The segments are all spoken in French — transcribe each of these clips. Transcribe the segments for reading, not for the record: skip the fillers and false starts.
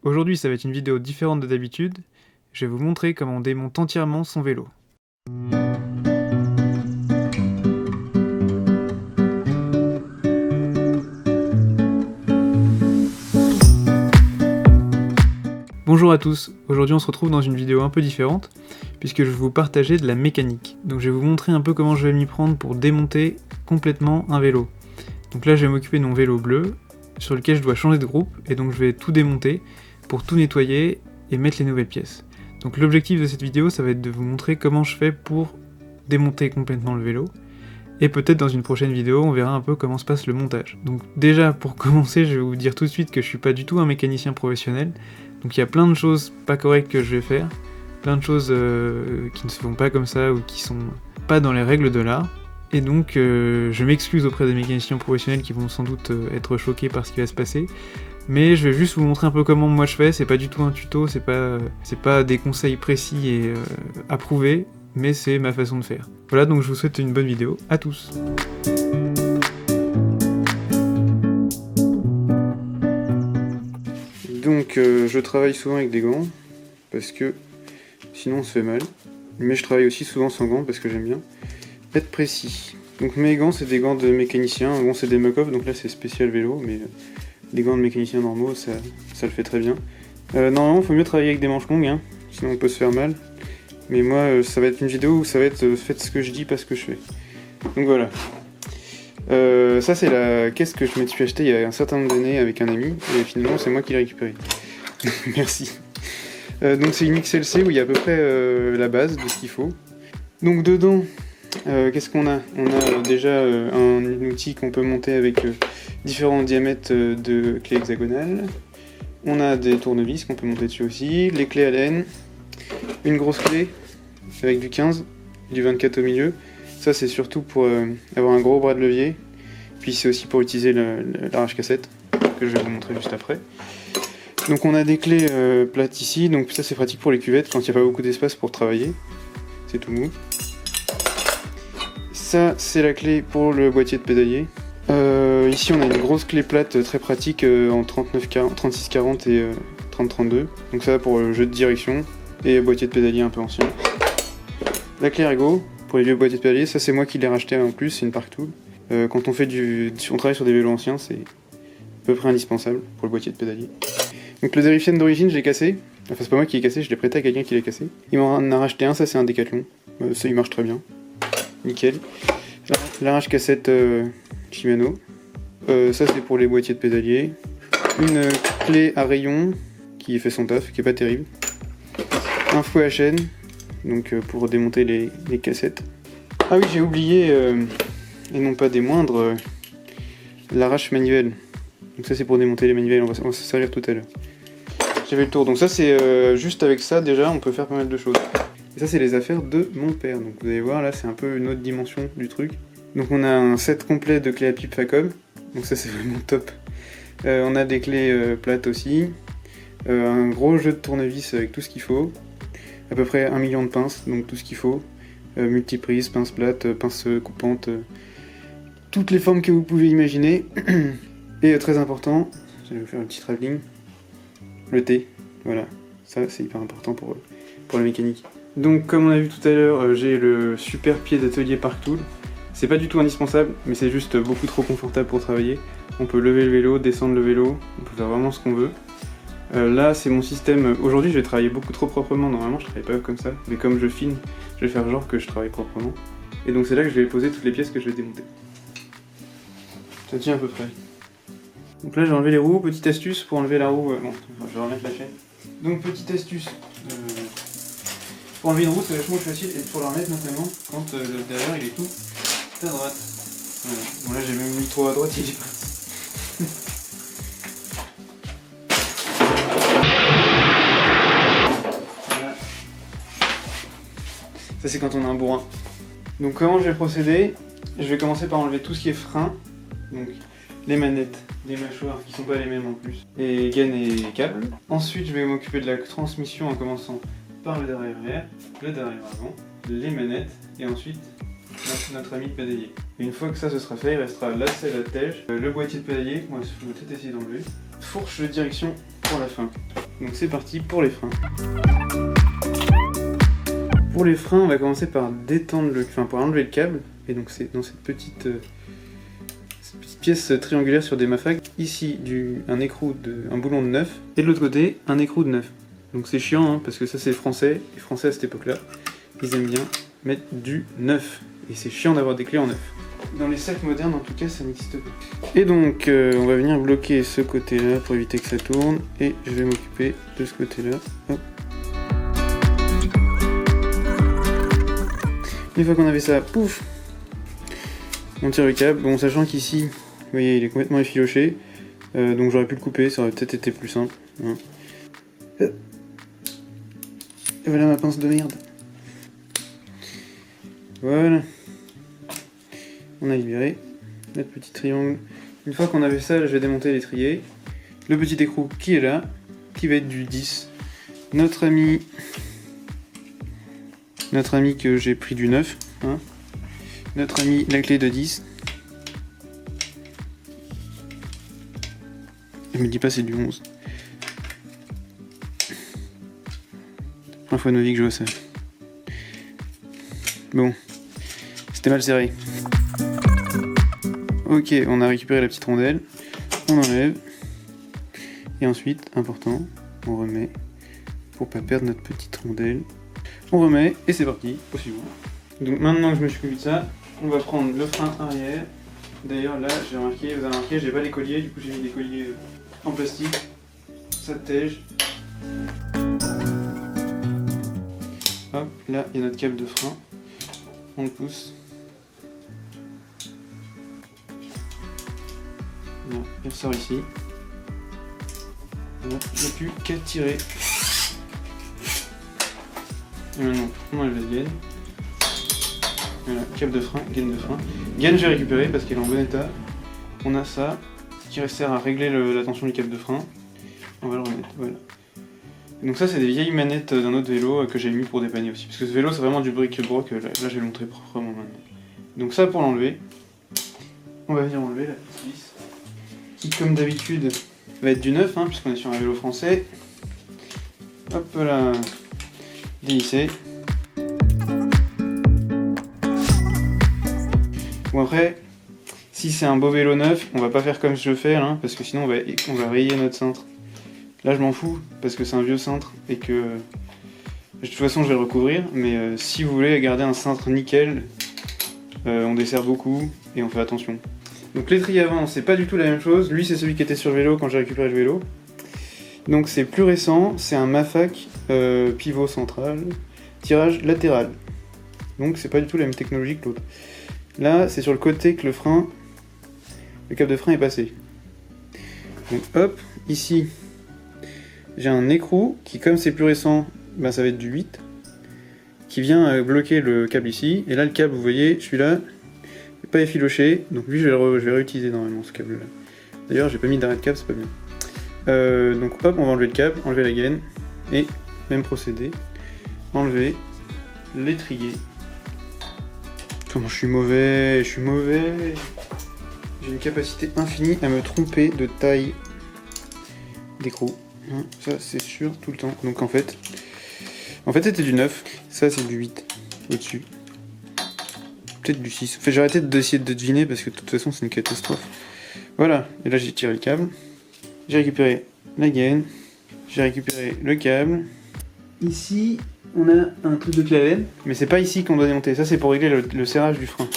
Aujourd'hui ça va être une vidéo différente de d'habitude, je vais vous montrer comment on démonte entièrement son vélo. Bonjour à tous, aujourd'hui on se retrouve dans une vidéo un peu différente, puisque je vais vous partager de la mécanique. Donc je vais vous montrer un peu comment je vais m'y prendre pour démonter complètement un vélo. Donc là je vais m'occuper de mon vélo bleu, sur lequel je dois changer de groupe, et donc je vais tout démonter pour tout nettoyer et mettre les nouvelles pièces. Donc l'objectif de cette vidéo ça va être de vous montrer comment je fais pour démonter complètement le vélo, et peut-être dans une prochaine vidéo on verra un peu comment se passe le montage. Donc déjà pour commencer je vais vous dire tout de suite que je suis pas du tout un mécanicien professionnel, donc il y a plein de choses pas correctes que je vais faire, plein de choses qui ne se font pas comme ça ou qui sont pas dans les règles de l'art. Et donc je m'excuse auprès des mécaniciens professionnels qui vont sans doute être choqués par ce qui va se passer. Mais je vais juste vous montrer un peu comment moi je fais, c'est pas du tout un tuto, c'est pas des conseils précis et approuvés, mais c'est ma façon de faire. Voilà, donc je vous souhaite une bonne vidéo, à tous. Donc je travaille souvent avec des gants, parce que sinon on se fait mal. Mais je travaille aussi souvent sans gants, parce que j'aime bien être précis. Donc mes gants c'est des gants de mécanicien, bon c'est des Muc-Off, donc là c'est spécial vélo, mais des gants de mécanicien normaux ça le fait très bien. Normalement il faut mieux travailler avec des manches longues, hein, sinon on peut se faire mal. Mais moi ça va être une vidéo où ça va être faites ce que je dis, pas ce que je fais. Donc voilà. Ça c'est la caisse que je me suis acheté il y a un certain nombre d'années avec un ami, et finalement c'est moi qui l'ai récupéré. Merci. Donc c'est une XLC où il y a à peu près la base de ce qu'il faut. Donc dedans, qu'est-ce qu'on a? On a déjà un outil qu'on peut monter avec différents diamètres de clés hexagonales. On a des tournevis qu'on peut monter dessus aussi, les clés Allen, une grosse clé avec du 15, du 24 au milieu. Ça c'est surtout pour avoir un gros bras de levier. Puis c'est aussi pour utiliser l'arrache-cassette, que je vais vous montrer juste après. Donc on a des clés plates ici, donc ça c'est pratique pour les cuvettes quand il n'y a pas beaucoup d'espace pour travailler. C'est tout mou. Ça c'est la clé pour le boîtier de pédalier. Ici on a une grosse clé plate très pratique en 36-40 et 30-32. Donc ça pour le jeu de direction et boîtier de pédalier un peu ancien. La clé ergo pour les vieux boîtiers de pédalier, ça c'est moi qui l'ai racheté en plus, c'est une Park Tool. Quand on travaille sur des vélos anciens, c'est à peu près indispensable pour le boîtier de pédalier. Donc le Derivienne d'origine, je l'ai cassé. Enfin c'est pas moi qui l'ai cassé, je l'ai prêté à quelqu'un qui l'a cassé. Il m'en a racheté un, ça c'est un Decathlon. Ça il marche très bien. Nickel. L'arrache-cassette Shimano. Ça c'est pour les boîtiers de pédalier. Une clé à rayon qui fait son taf, qui est pas terrible. Un fouet à chaîne, donc pour démonter les cassettes. Ah oui, j'ai oublié, et non pas des moindres, l'arrache manuelle. Donc ça c'est pour démonter les manuels, on va se servir tout à l'heure. J'avais le tour, donc ça c'est juste avec ça déjà on peut faire pas mal de choses. Et ça c'est les affaires de mon père, donc vous allez voir là c'est un peu une autre dimension du truc. Donc on a un set complet de clés à pipe Facom, donc ça c'est vraiment top. On a des clés plates aussi, un gros jeu de tournevis avec tout ce qu'il faut, à peu près 1 million de pinces, donc tout ce qu'il faut, multiprise, pinces plates, pinces coupantes, toutes les formes que vous pouvez imaginer. Et très important, je vais vous faire un petit travelling, le T, voilà, ça c'est hyper important pour la mécanique. Donc comme on a vu tout à l'heure, j'ai le super pied d'atelier Park Tool. C'est pas du tout indispensable, mais c'est juste beaucoup trop confortable pour travailler. On peut lever le vélo, descendre le vélo, on peut faire vraiment ce qu'on veut. Là c'est mon système, aujourd'hui je vais travailler beaucoup trop proprement, normalement je travaille pas comme ça, mais comme je filme, je vais faire genre que je travaille proprement. Et donc c'est là que je vais poser toutes les pièces que je vais démonter. Ça tient à peu près. Donc là j'ai enlevé les roues, petite astuce pour enlever la roue, bon je vais remettre la chaîne. Donc petite astuce, pour enlever une roue c'est vachement facile et pour la remettre notamment quand le derrière il est tout à droite. Voilà. Bon là j'ai même mis trop à droite, il est parti. Voilà. Ça c'est quand on a un bourrin. Donc comment je vais procéder? Je vais commencer par enlever tout ce qui est frein, donc les manettes, les mâchoires qui sont pas les mêmes en plus, et gaines et câbles. Ensuite je vais m'occuper de la transmission en commençant par le derrière-arrière, le derrière-avant, les manettes et ensuite notre ami de pédalier. Et une fois que ça ce sera fait, il restera la selle à tège, le boîtier de pédalier, moi je vais peut-être essayer d'enlever, fourche de direction pour la fin. Donc c'est parti pour les freins. Pour les freins, on va commencer par détendre par enlever le câble. Et donc c'est dans cette petite pièce triangulaire sur des mafacs. Ici, un boulon de 9. Et de l'autre côté, un écrou de 9. Donc c'est chiant, hein, parce que ça c'est français. Les Français à cette époque-là, ils aiment bien mettre du 9. Et c'est chiant d'avoir des clés en 9. Dans les sacs modernes, en tout cas, ça n'existe pas. Et donc, on va venir bloquer ce côté-là pour éviter que ça tourne. Et je vais m'occuper de ce côté-là. Hop. Une fois qu'on avait ça, pouf, on tire le câble. Bon, sachant qu'ici, vous voyez, il est complètement effiloché. Donc j'aurais pu le couper, ça aurait peut-être été plus simple. Hein. Et voilà ma pince de merde. Voilà. On a libéré notre petit triangle. Une fois qu'on avait ça, je vais démonter l'étrier. Le petit écrou qui est là, qui va être du 10. Notre ami que j'ai pris du 9. Hein. Notre ami la clé de 10. Il me dit pas c'est du 11. Première fois de ma vie que je vois ça. Bon. C'était mal serré. Ok, on a récupéré la petite rondelle. On enlève. Et ensuite, important, on remet. Pour pas perdre notre petite rondelle. On remet et c'est parti, au suivant. Donc maintenant que je me suis occupé de ça, on va prendre le frein arrière. D'ailleurs là, vous avez remarqué, j'ai pas les colliers, du coup j'ai mis des colliers en plastique. Ça tège. Hop, là il y a notre câble de frein. On le pousse. Là, il ressort ici. Là, j'ai plus qu'à tirer. Et maintenant, on enlève la gaine. Voilà, câble de frein, gaine de frein. Gaine, j'ai récupéré parce qu'elle est en bon état. On a ça qui sert à régler la tension du câble de frein. On va le remettre, voilà. Et donc ça, c'est des vieilles manettes d'un autre vélo que j'ai mis pour dépanner aussi. Parce que ce vélo, c'est vraiment du bric-broc. Là, je vais le montrer proprement maintenant. Donc ça, pour l'enlever, on va venir enlever la petite vis. Qui, comme d'habitude, va être du 9, hein, puisqu'on est sur un vélo français. Hop là. Dévisser. Bon après, si c'est un beau vélo neuf, on va pas faire comme je le fais là, parce que sinon on va rayer notre cintre. Là je m'en fous, parce que c'est un vieux cintre et que de toute façon je vais le recouvrir, mais si vous voulez garder un cintre nickel, on dessert beaucoup et on fait attention. Donc l'étrier avant, c'est pas du tout la même chose. Lui c'est celui qui était sur le vélo quand j'ai récupéré le vélo. Donc c'est plus récent, c'est un Mafac pivot central, tirage latéral. Donc c'est pas du tout la même technologie que l'autre. Là c'est sur le côté que le câble de frein est passé. Donc hop, ici j'ai un écrou qui, comme c'est plus récent, ben, ça va être du 8, qui vient bloquer le câble ici. Et là le câble, vous voyez, celui-là n'est pas effiloché, donc lui je vais réutiliser normalement ce câble là. D'ailleurs j'ai pas mis d'arrêt de câble, c'est pas bien. Donc hop, on va enlever le câble, enlever la gaine, et même procédé, enlever l'étrier. Comment je suis mauvais, J'ai une capacité infinie à me tromper de taille d'écrou. Ça c'est sûr, tout le temps. Donc en fait c'était du 9, ça c'est du 8 au-dessus. Peut-être du 6. Enfin, j'ai arrêté d'essayer de deviner parce que de toute façon c'est une catastrophe. Voilà, et là j'ai tiré le câble. J'ai récupéré la gaine, j'ai récupéré le câble. Ici, on a un truc de clavenne, mais c'est pas ici qu'on doit démonter. Ça, c'est pour régler le serrage du frein.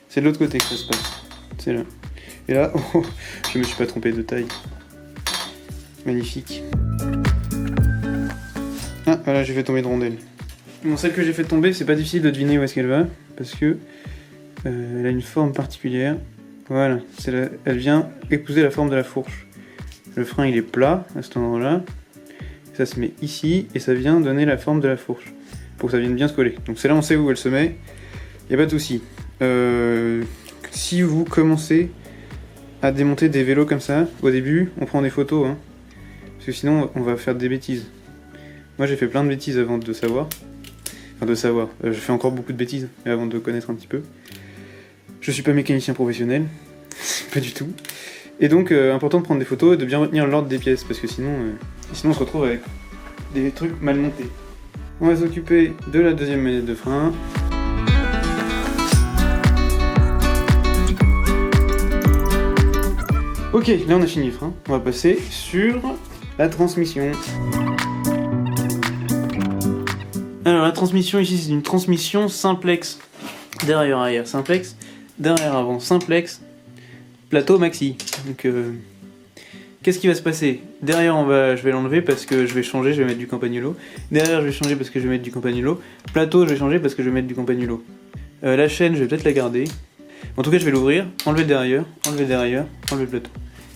C'est de l'autre côté que ça se passe. C'est là. Et là, oh, je me suis pas trompé de taille. Magnifique. Ah, voilà, j'ai fait tomber de rondelle. Bon, celle que j'ai fait tomber, c'est pas difficile de deviner où est-ce qu'elle va, parce que elle a une forme particulière. Voilà, elle vient épouser la forme de la fourche. Le frein il est plat à cet endroit-là, ça se met ici et ça vient donner la forme de la fourche pour que ça vienne bien se coller. Donc c'est là on sait où elle se met, il n'y a pas de souci. Si vous commencez à démonter des vélos comme ça, au début on prend des photos, hein, parce que sinon on va faire des bêtises. Moi j'ai fait plein de bêtises avant de savoir. Je fais encore beaucoup de bêtises, mais avant de connaître un petit peu. Je suis pas mécanicien professionnel, pas du tout. Et donc important de prendre des photos et de bien retenir l'ordre des pièces parce que sinon on se retrouve avec des trucs mal montés. On va s'occuper de la deuxième manette de frein. Ok, là on a fini le frein. On va passer sur la transmission. Alors la transmission ici c'est une transmission simplex. Derrière arrière simplex, derrière avant simplex, plateau maxi. Donc qu'est-ce qui va se passer? Derrière je vais l'enlever parce que je vais changer, je vais mettre du Campagnolo. Derrière je vais changer parce que je vais mettre du Campagnolo. Plateau je vais changer parce que je vais mettre du Campagnolo. La chaîne je vais peut-être la garder. En tout cas je vais l'ouvrir, enlever le derrière, enlever le plateau.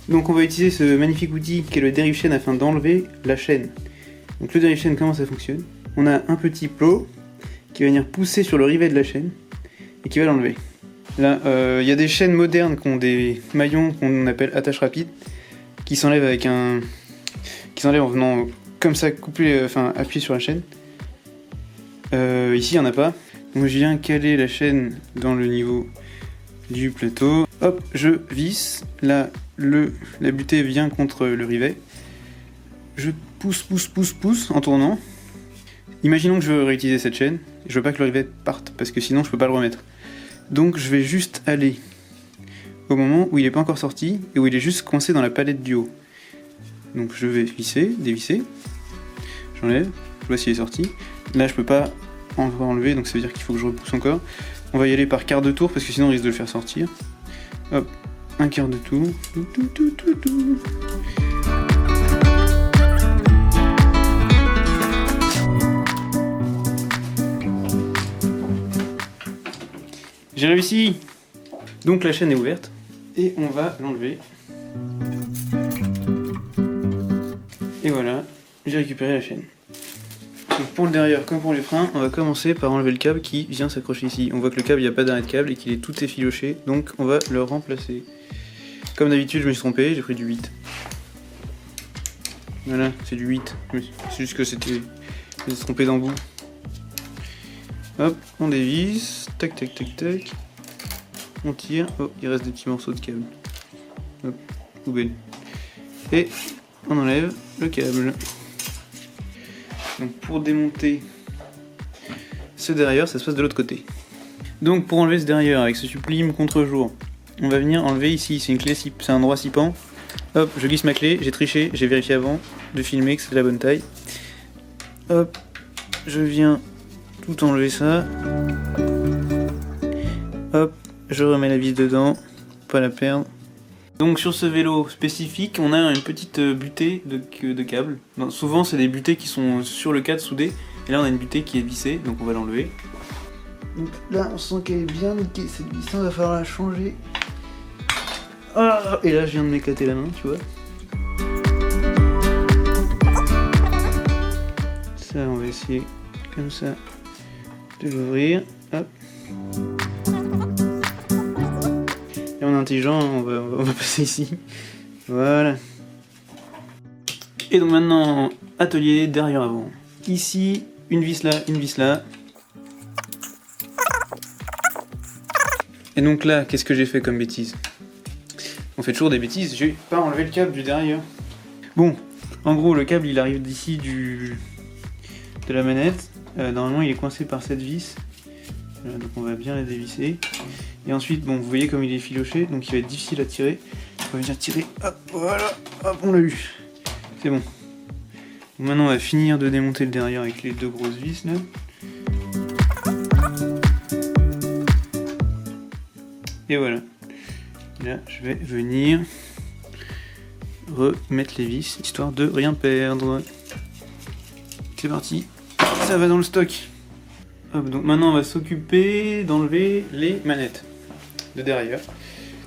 Donc on va utiliser ce magnifique outil qui est le dérive chaîne afin d'enlever la chaîne. Donc le dérive chaîne, comment ça fonctionne? On a un petit plot qui va venir pousser sur le rivet de la chaîne et qui va l'enlever. Là, il y a des chaînes modernes qui ont des maillons qu'on appelle attache rapide, qui s'enlèvent en venant comme ça, appuyer sur la chaîne. Ici, il n'y en a pas. Donc je viens caler la chaîne dans le niveau du plateau. Hop, je visse. Là, la butée vient contre le rivet. Je pousse en tournant. Imaginons que je veux réutiliser cette chaîne. Je veux pas que le rivet parte parce que sinon je peux pas le remettre. Donc je vais juste aller au moment où il n'est pas encore sorti et où il est juste coincé dans la palette du haut. Donc je vais visser, dévisser, j'enlève, je vois s'il est sorti. Là je peux pas enlever donc ça veut dire qu'il faut que je repousse encore. On va y aller par quart de tour parce que sinon on risque de le faire sortir. Hop, un quart de tour. J'ai réussi! Donc la chaîne est ouverte et on va l'enlever. Et voilà, j'ai récupéré la chaîne. Donc pour le derrière comme pour les freins, on va commencer par enlever le câble qui vient s'accrocher ici. On voit que le câble, il n'y a pas d'arrêt de câble et qu'il est tout effiloché, donc on va le remplacer. Comme d'habitude, je me suis trompé, j'ai pris du 8. Voilà, c'est du 8. C'est juste que je me suis trompé d'embout. Hop, on dévisse, tac tac tac tac, on tire, oh il reste des petits morceaux de câble, hop, poubelle, et on enlève le câble. Donc pour démonter ce derrière, ça se passe de l'autre côté. Donc pour enlever ce derrière avec ce sublime contre-jour, on va venir enlever ici, c'est une clé, c'est un droit 6 pans, hop, je glisse ma clé, j'ai triché, j'ai vérifié avant de filmer que c'est de la bonne taille, hop, je viens tout enlever ça. Hop, je remets la vis dedans, pas la perdre. Donc sur ce vélo spécifique, on a une petite butée de câbles. Souvent c'est des butées qui sont sur le cadre soudées, et là on a une butée qui est vissée, donc on va l'enlever. Donc là on sent qu'elle est bien niquée, cette vis, il va falloir la changer. Ah, et là je viens de m'éclater la main, tu vois. Ça on va essayer comme ça de l'ouvrir, hop. Et en intelligent, on va passer ici. Voilà. Et donc maintenant, atelier derrière avant. Ici, une vis là, une vis là. Et donc là, qu'est-ce que j'ai fait comme bêtise? On fait toujours des bêtises, j'ai pas enlevé le câble du derrière. Bon, en gros, le câble il arrive d'ici de la manette. Normalement il est coincé par cette vis, donc on va bien la dévisser. Et ensuite, bon, vous voyez comme il est filoché, donc il va être difficile à tirer. On va venir tirer, hop, voilà, hop, on l'a eu. C'est bon. Donc maintenant on va finir de démonter le derrière avec les deux grosses vis là. Et voilà. Là je vais venir remettre les vis, histoire de rien perdre. C'est parti. Ça va dans le stock. Hop, donc maintenant on va s'occuper d'enlever les manettes de derrière.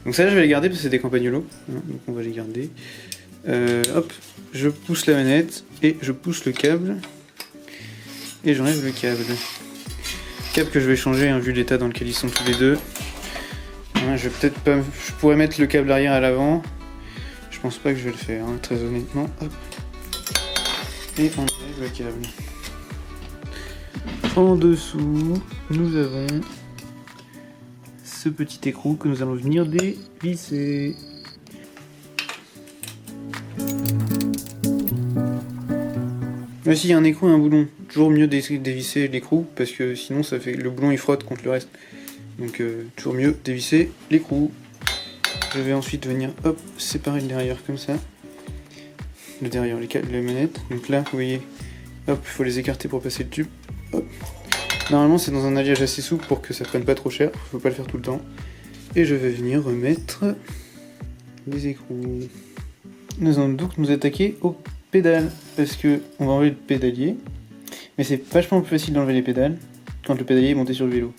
Donc ça là, je vais les garder parce que c'est des Campagnolo, hein, donc on va les garder. Hop, je pousse la manette et je pousse le câble et j'enlève le câble. Câble que je vais changer hein, vu l'état dans lequel ils sont tous les deux. Hein, je pourrais mettre le câble arrière à l'avant. Je pense pas que je vais le faire, hein, très honnêtement. Hop. Et on enlève le câble. En dessous, nous avons ce petit écrou que nous allons venir dévisser. Là, s'il y a un écrou et un boulon, toujours mieux dévisser l'écrou, parce que sinon ça fait le boulon il frotte contre le reste. Donc toujours mieux dévisser l'écrou. Je vais ensuite venir hop, séparer le derrière comme ça. Le derrière, les manettes. Donc là, vous voyez, hop, il faut les écarter pour passer le tube. Hop. Normalement, c'est dans un alliage assez souple pour que ça prenne pas trop cher. Faut pas le faire tout le temps. Et je vais venir remettre les écrous. Nous allons donc nous attaquer aux pédales, parce que on va enlever le pédalier. Mais c'est vachement plus facile d'enlever les pédales quand le pédalier est monté sur le vélo.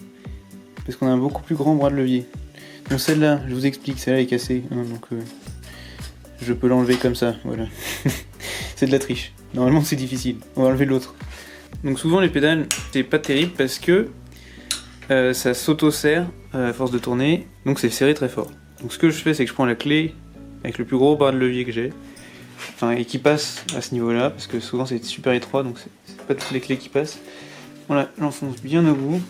Parce qu'on a un beaucoup plus grand bras de levier. Donc celle-là, je vous explique, celle-là est cassée. Hein, donc je peux l'enlever comme ça, voilà. C'est de la triche. Normalement c'est difficile. On va enlever l'autre. Donc souvent les pédales, c'est pas terrible parce que ça s'auto-serre à force de tourner. Donc c'est serré très fort. Donc ce que je fais, c'est que je prends la clé avec le plus gros bras de levier que j'ai. Enfin, et qui passe à ce niveau-là, parce que souvent c'est super étroit, donc c'est pas toutes les clés qui passent. Voilà, j'enfonce bien au bout.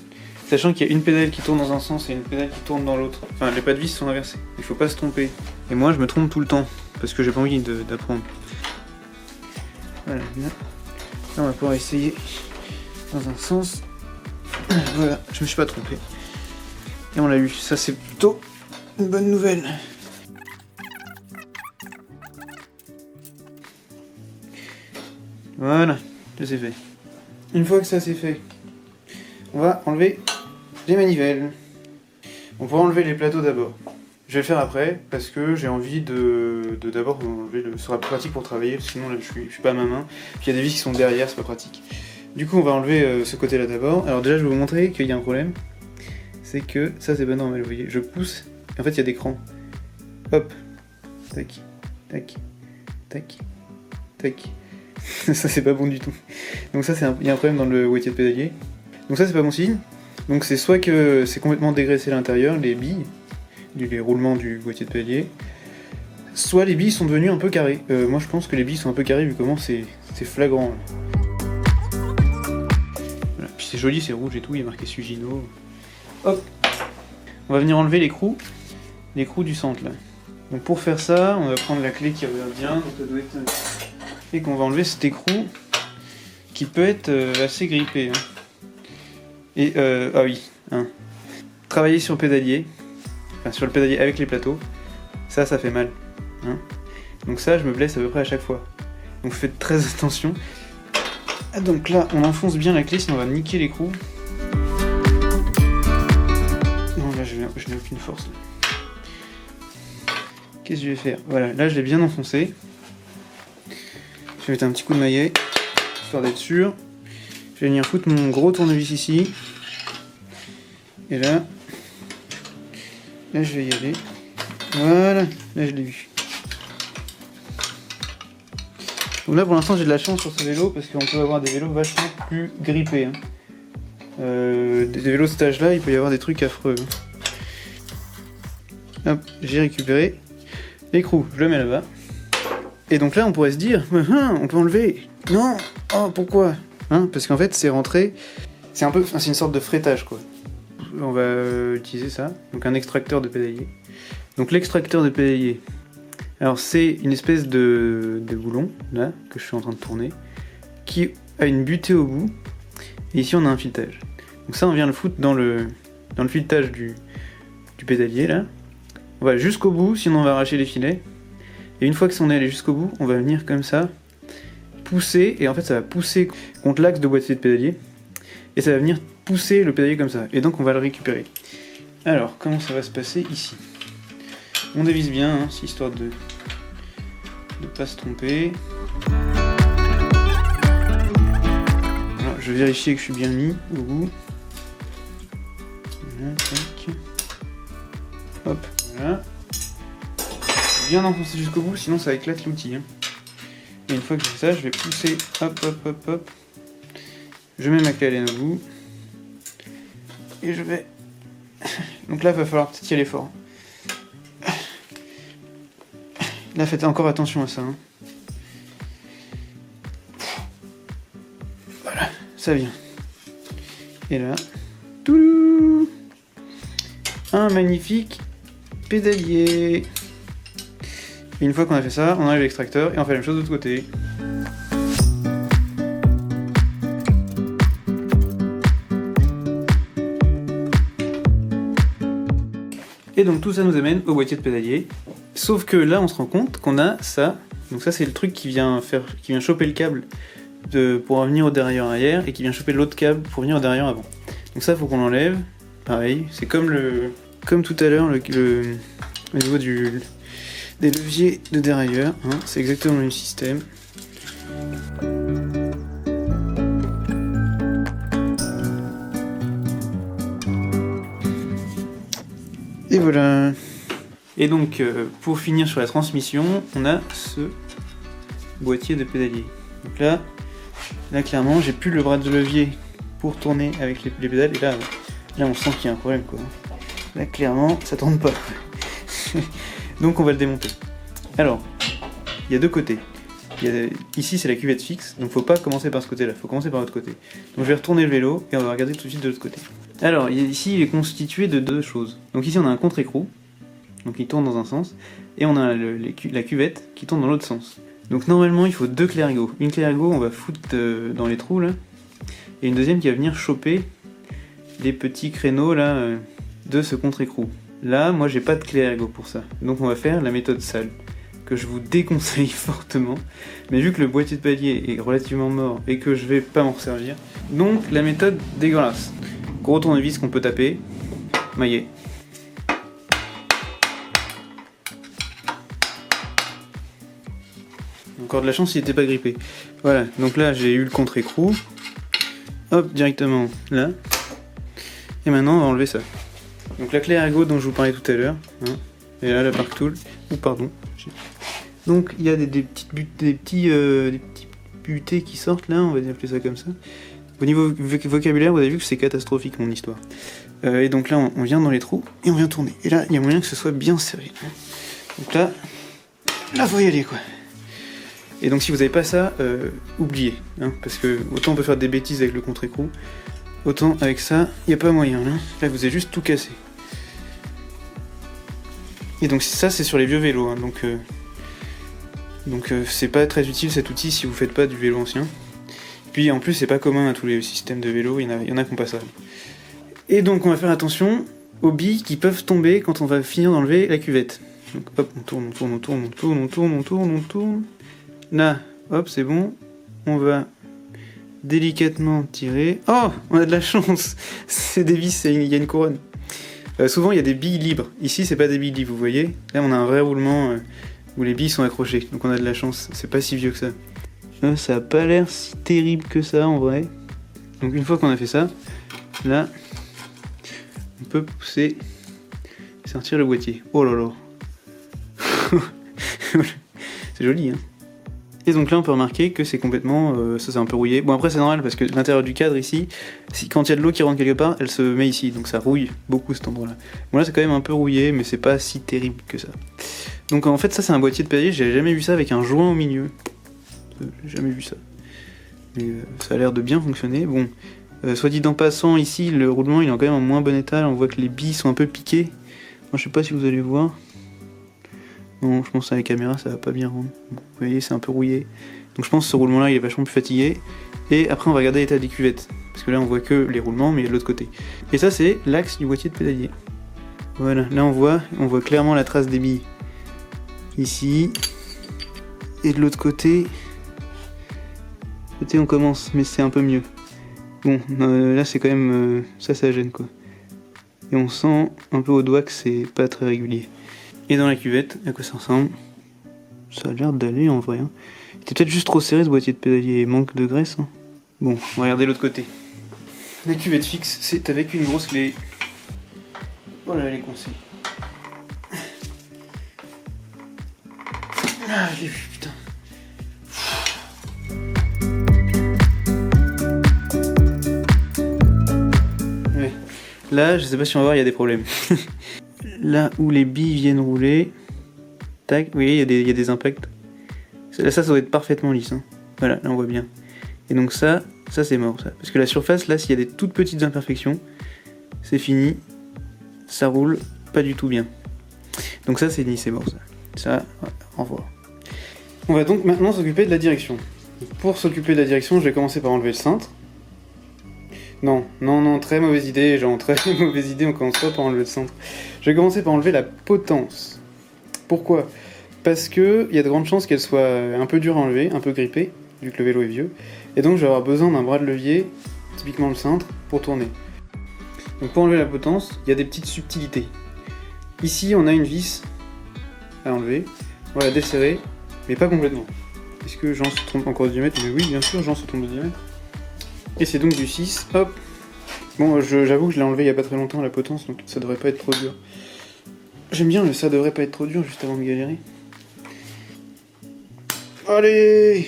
Sachant qu'il y a une pédale qui tourne dans un sens et une pédale qui tourne dans l'autre. Enfin, les pas de vis sont inversés. Il faut pas se tromper. Et moi, je me trompe tout le temps. Parce que j'ai pas envie d'apprendre. Voilà. Là, on va pouvoir essayer dans un sens. Voilà, je me suis pas trompé. Et on l'a eu. Ça, c'est plutôt une bonne nouvelle. Voilà, ça c'est fait. Une fois que ça c'est fait, on va enlever les manivelles. On pourra enlever les plateaux d'abord. Je vais le faire après parce que j'ai envie de d'abord enlever ce sera plus pratique pour travailler, sinon là je suis pas à ma main. Puis il y a des vis qui sont derrière, c'est pas pratique. Du coup on va enlever ce côté là d'abord. Alors déjà je vais vous montrer qu'il y a un problème. C'est que ça c'est pas normal, vous voyez. Je pousse, et en fait il y a des crans. Hop, tac, tac, tac, tac. Ça c'est pas bon du tout. Donc ça il y a un problème dans le boîtier de pédalier. Donc ça c'est pas bon signe. Donc c'est soit que c'est complètement dégraissé à l'intérieur, les billes, les roulements du boîtier de pédalier, soit les billes sont devenues un peu carrées. Moi je pense que les billes sont un peu carrées vu comment c'est flagrant. Voilà. Puis c'est joli, c'est rouge et tout, il y a marqué Sugino. Hop. On va venir enlever l'écrou du centre là. Donc pour faire ça, on va prendre la clé qui revient bien, donc ça doit être... et qu'on va enlever cet écrou qui peut être assez grippé. Hein. Et ah oui, hein. Travailler sur le pédalier, enfin sur le pédalier avec les plateaux, ça fait mal. Hein. Donc ça, je me blesse à peu près à chaque fois. Donc faites très attention. Ah, donc là, on enfonce bien la clé, sinon on va niquer l'écrou. Non, là, je n'ai aucune force. Qu'est-ce que je vais faire? Voilà, là, je l'ai bien enfoncé. Je vais mettre un petit coup de maillet, histoire d'être sûr. Je vais venir foutre mon gros tournevis ici. Et là je vais y aller. Voilà, là je l'ai vu. Donc là pour l'instant j'ai de la chance sur ce vélo parce qu'on peut avoir des vélos vachement plus grippés. Hein. Des vélos de cet âge là, il peut y avoir des trucs affreux. Hein. Hop, j'ai récupéré l'écrou, je le mets là-bas. Et donc là on pourrait se dire, on peut enlever. Non, oh pourquoi? Hein, parce qu'en fait c'est rentré, c'est une sorte de frettage quoi. On va utiliser ça, donc un extracteur de pédalier. Donc l'extracteur de pédalier, alors c'est une espèce de boulon là que je suis en train de tourner, qui a une butée au bout. Et ici on a un filetage. Donc ça on vient le foutre dans le filetage du pédalier là. On va jusqu'au bout, sinon on va arracher les filets. Et une fois que on est allé jusqu'au bout, on va venir comme ça pousser, et en fait ça va pousser contre l'axe de boîtier de pédalier, et ça va venir pousser le pédalier comme ça, et donc on va le récupérer. Alors, comment ça va se passer ici? On dévisse bien, hein, histoire de pas se tromper. Alors, je vais vérifier que je suis bien mis au bout. Voilà, tac. Hop, voilà. Bien enfoncer jusqu'au bout, sinon ça éclate l'outil. Hein. Et une fois que j'ai fait ça, je vais pousser, hop, hop, hop, hop. Je mets ma câlène au bout. Et je vais... Donc là, il va falloir peut-être y aller fort. Là, faites encore attention à ça. Hein. Voilà, ça vient. Et là... Toulou, un magnifique pédalier. Et une fois qu'on a fait ça, on enlève l'extracteur et on fait la même chose de l'autre côté. Et donc tout ça nous amène au boîtier de pédalier. Sauf que là, on se rend compte qu'on a ça. Donc ça, c'est le truc qui vient choper le câble pour venir au dérailleur-arrière et qui vient choper l'autre câble pour venir au dérailleur-avant. Donc ça, faut qu'on l'enlève. Pareil, c'est comme tout à l'heure, au niveau des leviers de dérailleur. Hein, c'est exactement le même système. Et voilà. Et donc, pour finir sur la transmission, on a ce boîtier de pédalier. Donc là clairement, j'ai plus le bras de levier pour tourner avec les pédales. Et là, on sent qu'il y a un problème, quoi. Là, clairement, ça tourne pas. Donc, on va le démonter. Alors, il y a deux côtés. Ici, c'est la cuvette fixe, donc faut pas commencer par ce côté-là, faut commencer par l'autre côté. Donc, je vais retourner le vélo et on va regarder tout de suite de l'autre côté. Alors, ici, il est constitué de deux choses. Donc ici, on a un contre-écrou, donc il tourne dans un sens, et on a la cuvette qui tourne dans l'autre sens. Donc normalement, il faut deux clérigos. Une clérigo, on va foutre dans les trous, là, et une deuxième qui va venir choper les petits créneaux, là, de ce contre-écrou. Là, moi, j'ai pas de clérigo pour ça. Donc on va faire la méthode sale, que je vous déconseille fortement. Mais vu que le boîtier de pédalier est relativement mort et que je vais pas m'en resservir, donc la méthode dégueulasse. Gros tournevis qu'on peut taper, maillet. Encore de la chance, il était pas grippé. Voilà, donc là j'ai eu le contre-écrou. Hop, directement là. Et maintenant on va enlever ça. Donc la clé ergo dont je vous parlais tout à l'heure. Hein, et là la Park Tool. Ou pardon. Donc il y a des petits butés qui sortent là, on va appeler ça comme ça. Au niveau vocabulaire, vous avez vu que c'est catastrophique mon histoire. Et donc là, on vient dans les trous et on vient tourner. Et là, il y a moyen que ce soit bien serré. Donc là, faut y aller, quoi. Et donc si vous n'avez pas ça, oubliez. Hein, parce que autant on peut faire des bêtises avec le contre-écrou, autant avec ça, il n'y a pas moyen. Hein. Là, vous avez juste tout cassé. Et donc ça, c'est sur les vieux vélos. Hein, donc c'est pas très utile cet outil si vous faites pas du vélo ancien. Puis en plus c'est pas commun à tous les systèmes de vélo, il y en a qui n'ont pas ça. Et donc on va faire attention aux billes qui peuvent tomber quand on va finir d'enlever la cuvette. Donc hop, on tourne. Là, hop, c'est bon. On va délicatement tirer. Oh, on a de la chance. C'est des vis, il y a une couronne. Souvent il y a des billes libres. Ici c'est pas des billes libres, vous voyez. Là on a un vrai roulement où les billes sont accrochées. Donc on a de la chance, c'est pas si vieux que ça. Ça a pas l'air si terrible que ça en vrai. Donc une fois qu'on a fait ça, là, on peut pousser et sortir le boîtier. Oh là là. C'est joli, hein. Et donc là on peut remarquer que c'est complètement, ça c'est un peu rouillé. Bon après c'est normal parce que l'intérieur du cadre ici, quand il y a de l'eau qui rentre quelque part, elle se met ici, donc ça rouille beaucoup cet endroit là. Bon là c'est quand même un peu rouillé mais c'est pas si terrible que ça. Donc en fait ça c'est un boîtier de pédalier, j'ai jamais vu ça avec un joint au milieu. J'ai jamais vu ça. Mais ça a l'air de bien fonctionner. Bon, soit dit en passant, ici le roulement il est quand même en moins bon état. Là, on voit que les billes sont un peu piquées. Moi je sais pas si vous allez voir. Non, je pense à la caméra ça va pas bien rendre. Bon, vous voyez c'est un peu rouillé. Donc je pense que ce roulement là il est vachement plus fatigué. Et après on va regarder l'état des cuvettes. Parce que là on voit que les roulements mais il y a de l'autre côté. Et ça c'est l'axe du boîtier de pédalier. Voilà, là on voit clairement la trace des billes. Ici. Et de l'autre côté on commence, mais c'est un peu mieux. Bon, là c'est quand même... ça gêne quoi. Et on sent un peu au doigt que c'est pas très régulier. Et dans la cuvette, à quoi ça ressemble? Ça a l'air d'aller en vrai. Hein. C'était peut-être juste trop serré ce boîtier de pédalier, manque de graisse. Hein. Bon, on va regarder l'autre côté. La cuvette fixe, c'est avec une grosse clé. Voilà, elle est coincée. Ah, j'ai vu, putain. Là, je sais pas si on va voir, il y a des problèmes. Là où les billes viennent rouler, tac, vous voyez, il y a des impacts. Là, ça doit être parfaitement lisse. Hein. Voilà, là on voit bien. Et donc ça c'est mort, ça. Parce que la surface, là, s'il y a des toutes petites imperfections, c'est fini. Ça roule pas du tout bien. Donc ça, c'est ni, c'est mort, ça. Ça, au revoir. On va donc maintenant s'occuper de la direction. Pour s'occuper de la direction, je vais commencer par enlever le cintre. Non, non, non, très mauvaise idée, genre très mauvaise idée, on commence pas par enlever le centre. Je vais commencer par enlever la potence. Pourquoi? Parce que il y a de grandes chances qu'elle soit un peu dure à enlever, un peu grippée, vu que le vélo est vieux. Et donc je vais avoir besoin d'un bras de levier, typiquement le cintre, pour tourner. Donc pour enlever la potence, il y a des petites subtilités. Ici on a une vis à enlever, on va la desserrer, mais pas complètement. Est-ce que Jean se trompe encore de diamètre? Mais oui, bien sûr, Jean se trompe de diamètre. Et c'est donc du 6, hop. Bon, j'avoue que je l'ai enlevé il y a pas très longtemps, la potence, donc ça devrait pas être trop dur. J'aime bien le ça devrait pas être trop dur, juste avant de galérer. Allez!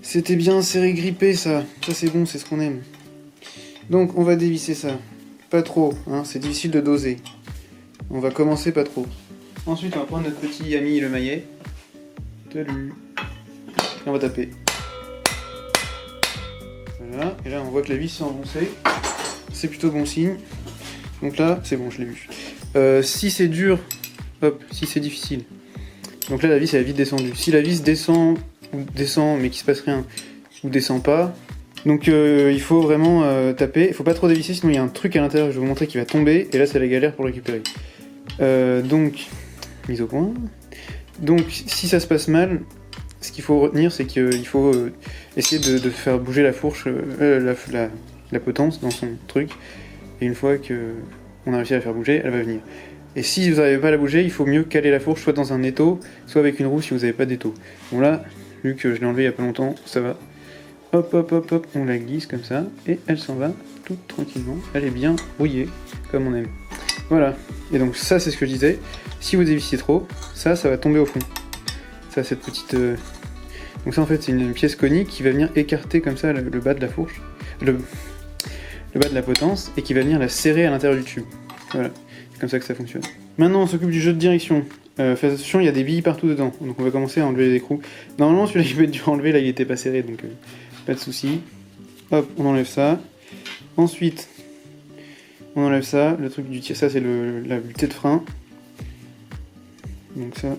C'était bien serré grippé, ça. Ça c'est bon, c'est ce qu'on aime. Donc on va dévisser ça. Pas trop, hein, c'est difficile de doser. On va commencer pas trop. Ensuite, on va prendre notre petit ami le maillet. Salut. Et on va taper. Voilà, et là on voit que la vis s'est enfoncée. C'est plutôt bon signe. Donc là, c'est bon, je l'ai vu. Si c'est dur, hop, si c'est difficile. Donc là, la vis elle est vite descendue. Si la vis descend, ou descend, mais qu'il se passe rien, ou descend pas, donc il faut vraiment taper. Il faut pas trop dévisser, sinon il y a un truc à l'intérieur que je vais vous montrer qui va tomber, et là c'est la galère pour le récupérer. Donc, mise au point. Donc, si ça se passe mal, ce qu'il faut retenir, c'est qu'il faut essayer de faire bouger la fourche, la potence dans son truc, et une fois qu'on a réussi à la faire bouger, elle va venir. Et si vous n'arrivez pas à la bouger, il faut mieux caler la fourche soit dans un étau, soit avec une roue si vous n'avez pas d'étau. Bon là, vu que je l'ai enlevé il n'y a pas longtemps, ça va. Hop, hop, hop, hop, on la glisse comme ça, et elle s'en va tout tranquillement. Elle est bien rouillée, comme on aime. Voilà, et donc ça c'est ce que je disais. Si vous dévissiez trop, ça va tomber au fond. Ça, cette petite... Donc ça en fait c'est une pièce conique qui va venir écarter comme ça le bas de la fourche, le bas de la potence, et qui va venir la serrer à l'intérieur du tube. Voilà, c'est comme ça que ça fonctionne. Maintenant on s'occupe du jeu de direction. Faites attention, il y a des billes partout dedans, donc on va commencer à enlever les écrous. Normalement celui-là il peut être dur à enlever, là il était pas serré, donc pas de soucis. Hop, on enlève ça. Ensuite, on enlève ça, le truc du tir, ça c'est la butée de frein. Donc ça,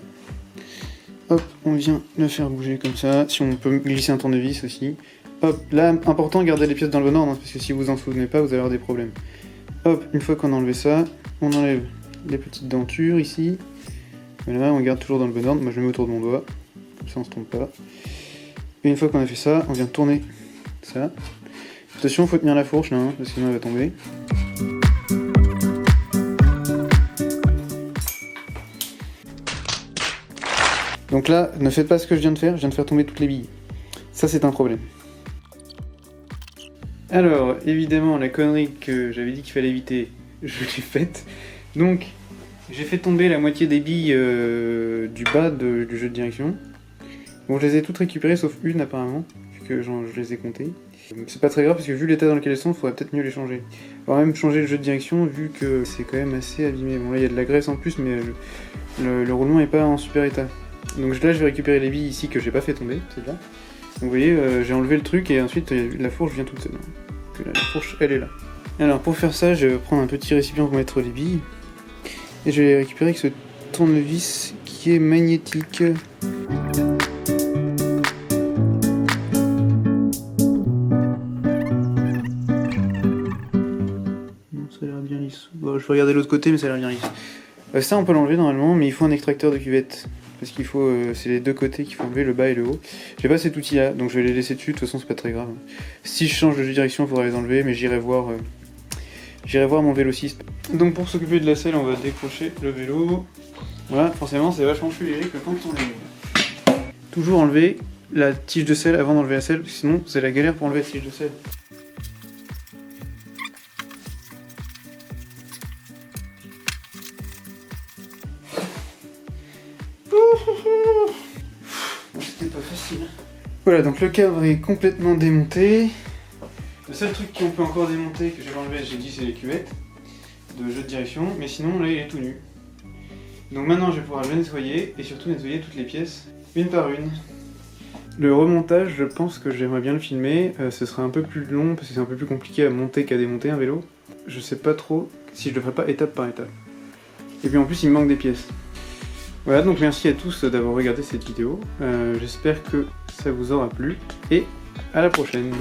hop, on vient le faire bouger comme ça. Si on peut glisser un tournevis aussi. Hop, là, important, gardez les pièces dans le bon ordre, hein, parce que si vous en souvenez pas, vous allez avoir des problèmes. Hop, une fois qu'on a enlevé ça, on enlève les petites dentures ici. Voilà, on garde toujours dans le bon ordre. Moi je le mets autour de mon doigt, comme ça on se trompe pas. Et une fois qu'on a fait ça, on vient tourner ça. Attention, il faut tenir la fourche là, hein, parce que sinon elle va tomber. Donc là, ne faites pas ce que je viens de faire tomber toutes les billes. Ça c'est un problème. Alors, évidemment, la connerie que j'avais dit qu'il fallait éviter, je l'ai faite. Donc, j'ai fait tomber la moitié des billes du bas du jeu de direction. Bon, je les ai toutes récupérées sauf une apparemment, vu que je les ai comptées. C'est pas très grave parce que vu l'état dans lequel elles sont, il faudrait peut-être mieux les changer. On va même changer le jeu de direction vu que c'est quand même assez abîmé. Bon là il y a de la graisse en plus mais le roulement est pas en super état. Donc là je vais récupérer les billes ici que j'ai pas fait tomber, c'est bien. Donc vous voyez j'ai enlevé le truc et ensuite la fourche vient toute seule. Donc, la fourche elle est là. Alors pour faire ça je vais prendre un petit récipient pour mettre les billes. Et je vais les récupérer avec ce tournevis qui est magnétique. Ça a l'air bien lisse. Bon, je vais regarder l'autre côté, mais ça a l'air bien lisse. Ça, on peut l'enlever normalement, mais il faut un extracteur de cuvette. Parce qu'il faut. C'est les deux côtés qu'il faut enlever, le bas et le haut. J'ai pas cet outil là, donc je vais les laisser dessus. De toute façon, c'est pas très grave. Si je change de direction, il faudra les enlever, mais j'irai voir mon vélociste. Donc, pour s'occuper de la selle, on va décrocher le vélo. Voilà, forcément, c'est vachement plus léger que quand on est. Toujours enlever la tige de selle avant d'enlever la selle, parce que sinon, c'est la galère pour enlever la tige de selle. C'était pas facile. Voilà, donc le cadre est complètement démonté. Le seul truc qu'on peut encore démonter, que j'avais enlevé, j'ai dit, c'est les cuvettes de jeu de direction, mais sinon là il est tout nu. Donc maintenant je vais pouvoir le nettoyer et surtout nettoyer toutes les pièces, une par une. Le remontage, je pense que j'aimerais bien le filmer, ce sera un peu plus long parce que c'est un peu plus compliqué à monter qu'à démonter un vélo. Je sais pas trop si je le ferai pas étape par étape. Et puis en plus il me manque des pièces. Voilà, donc merci à tous d'avoir regardé cette vidéo, j'espère que ça vous aura plu et à la prochaine.